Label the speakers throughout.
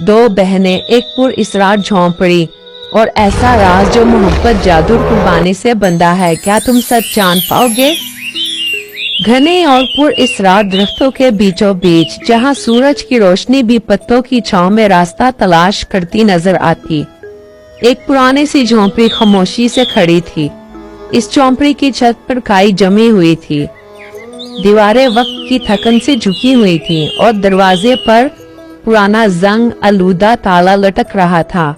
Speaker 1: दो बहनें, एक पुरअसरार झोंपड़ी और ऐसा राज जो मोहब्बत, जादू, कुर्बानी से बंधा है। क्या तुम सच जान पाओगे? घने और पुरअसरार दरख्तों के बीचों बीच, जहां सूरज की रोशनी भी पत्तों की छांव में रास्ता तलाश करती नजर आती, एक पुरानी सी झोंपड़ी खामोशी से खड़ी थी। इस झोंपड़ी की छत पर काई जमी हुई थी, दीवारें वक्त की थकन से झुकी हुई थी और दरवाजे पर पुराना जंग आलूदा ताला लटक रहा था।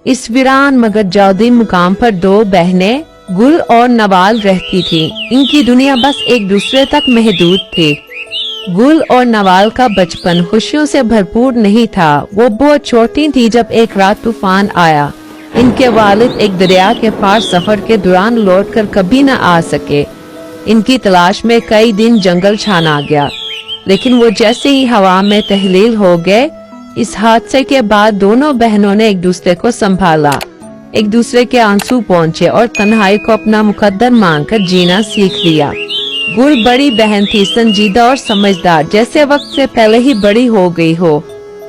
Speaker 1: इस वीरान मगर जादुई मुकाम पर दो बहनें गुल और नवाल रहती थी। इनकी दुनिया बस एक दूसरे तक महदूद थी। गुल और नवाल का बचपन खुशियों से भरपूर नहीं था। वो बहुत छोटी थी जब एक रात तूफान आया। इनके वालिद एक दरिया के पार सफर के दौरान लौटकर कभी न आ सके। इनकी तलाश में कई दिन जंगल छाना गया, लेकिन वो जैसे ही हवा में तहलील हो गए। इस हादसे के बाद दोनों बहनों ने एक दूसरे को संभाला, एक दूसरे के आंसू पहुंचे और तन्हाई को अपना मुकद्दर मानकर जीना सीख लिया। गुल बड़ी बहन थी, संजीदा और समझदार, जैसे वक्त से पहले ही बड़ी हो गई हो।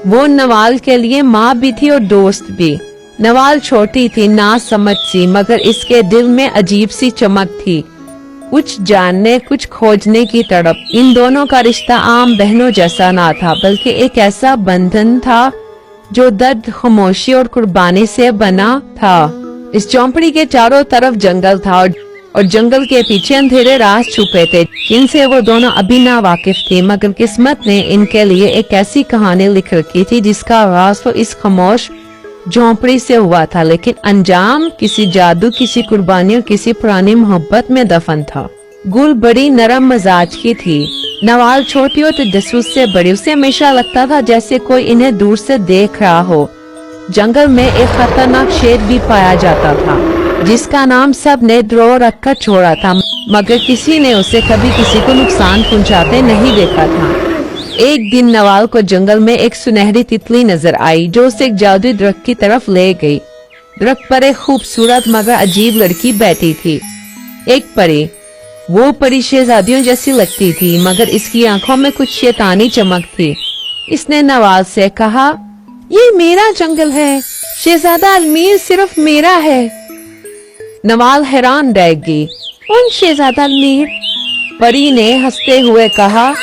Speaker 1: वो नवाल के लिए माँ भी थी और दोस्त भी। नवाल छोटी थी, ना समझ सी, मगर इसके दिल में अजीब सी चमक थी, कुछ जानने, कुछ खोजने की तड़प। इन दोनों का रिश्ता आम बहनों जैसा ना था, बल्कि एक ऐसा बंधन था जो दर्द, खामोशी और कुर्बानी से बना था। इस झोंपड़ी के चारों तरफ जंगल था और जंगल के पीछे अंधेरे राज छुपे थे, जिनसे वो दोनों अभी ना वाकिफ थे। मगर किस्मत ने इनके लिए एक ऐसी कहानी लिख रखी थी जिसका आगाज तो इस खामोश झोंपड़ी से हुआ था, लेकिन अंजाम किसी जादू, किसी कुर्बानी और किसी पुरानी मोहब्बत में दफन था। गुल बड़ी नरम मिजाज की थी, नवाल छोटी और तजस्सुस से बड़ी। उसे हमेशा लगता था जैसे कोई इन्हें दूर से देख रहा हो। जंगल में एक खतरनाक शेर भी पाया जाता था, जिसका नाम सब ने द्रोह रखकर छोड़ा था, मगर किसी ने उसे कभी किसी को नुकसान पहुंचाते नहीं देखा था। एक दिन नवाल को जंगल में एक सुनहरी तितली नजर आई, जो उसे एक जादुई दरख्त की तरफ ले गई। दरख्त पर एक खूबसूरत मगर अजीब लड़की बैठी थी, एक परी। वो परी शहजादियों जैसी लगती थी, मगर इसकी आंखों में कुछ शैतानी चमक थी। इसने नवाल से कहा, ये मेरा जंगल है, शहजादा अल्मीर सिर्फ मेरा है। नवाल हैरान रह गई। कौन शहजादा अल्मीर? परी ने हंसते हुए कहा,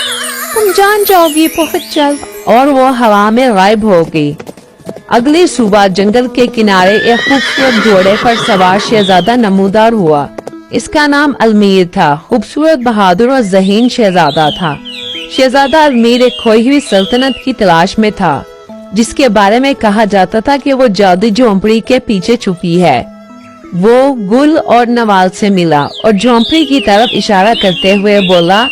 Speaker 1: तुम जान जाओगी बहुत जल्द। और वो हवा में गायब हो गई। अगली सुबह जंगल के किनारे एक खूबसूरत घोड़े पर सवार शहजादा नमूदार हुआ। इसका नाम अल्मीर था, खूबसूरत, बहादुर और ज़हीन शहजादा था। शहजादा अल्मीर एक खोई हुई सल्तनत की तलाश में था, जिसके बारे में कहा जाता था कि वो जादुई झोंपड़ी के पीछे छुपी है। वो गुल और नवाल से मिला और झोंपड़ी की तरफ इशारा करते हुए बोला,